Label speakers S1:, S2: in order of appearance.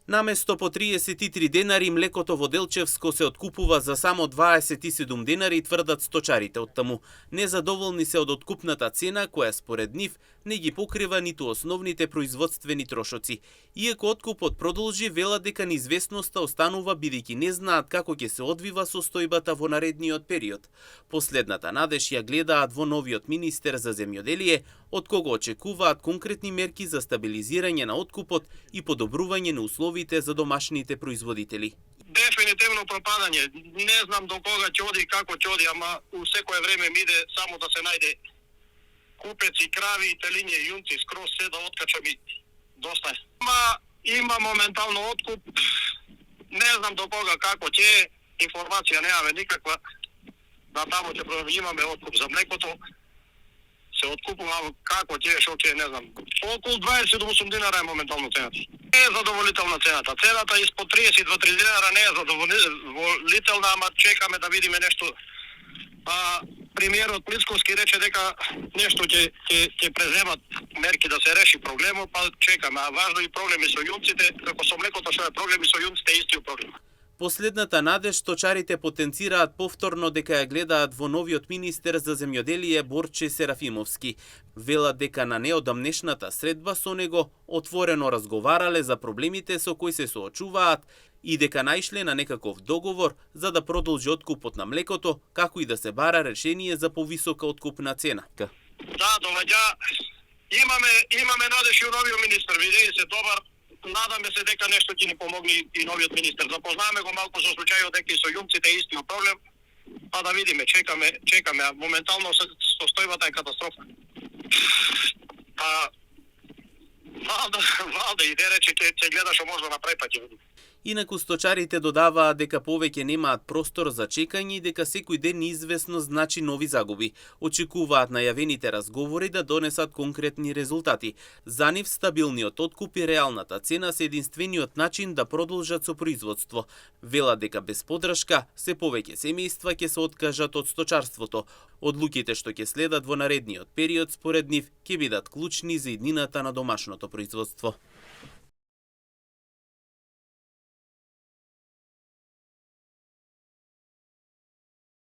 S1: Наместо по 33 денари, млекото во Делчевско се откупува за само 27 денари, тврдат сточарите. Оттаму незадоволни се од откупната цена, која според нив не ги покрива ниту основните производствени трошоци. Иако откупот продолжи, велат дека неизвестноста останува бидејќи не знаат како ќе се одвива состојбата во наредниот период. Последната надеж ја гледаат во новиот министер за земјоделие, од кого очекуваат конкретни мерки за стабилизирање на откупот и подобрување на условите за домашните производители.
S2: Дефинитивно пропадање. Не знам до кога ќе оди и како ќе оди, ама у секое време ми иде само да се најде купеци, крави, телиња, јунци, скроз се да откачам и доста е. Има моментално откуп. Не знам до кога како ќе, информација немаме никаква. Да таму ќе имаме откуп за млекото. Се откупува како ќе, шо ќе, не знам. Околу 28 динара е моментално цената. Не е задоволителна цената. Цената испод 32-3 динара не е задоволителна, ама чекаме да видиме нешто. Премиерот Мицкоски рече дека нешто ќе преземат мерки да се реши проблемот, па чекаме. А важно и проблеми со јунците, како со млекото што е проблеми со јунците, истиот проблем.
S1: Последната надеж сточарите потенцираат повторно дека ја гледаат во новиот министер за земјоделие Борче Серафимовски. Велат дека на неодамнешната средба со него отворено разговарале за проблемите со кои се соочуваат и дека наишле на некаков договор за да продолжи откупот на млекото, како и да се бара решение за повисока откупна цена.
S2: Да, доаѓа. Имаме надеж и новиот министер, видејте се добар. Надаме се дека нешто ќе ни помогне и новиот министер. Запознаваме го малку со случајот дека и со јунците е истиот проблем. Па да видиме, чекаме. Моментално состојбата е катастрофа. Валда и рече ќе гледа што може да направи, па ќе види.
S1: Инаку сточарите додаваат дека повеќе немаат простор за чекање и дека секој ден неизвестно значи нови загуби. Очекуваат најавените разговори да донесат конкретни резултати. За нив стабилниот откуп и реалната цена се единствениот начин да продолжат со производство. Велат дека без поддршка се повеќе семејства ќе се откажат од сточарството. Одлуките што ќе следат во наредниот период според нив ќе бидат клучни за иднината на домашното производство.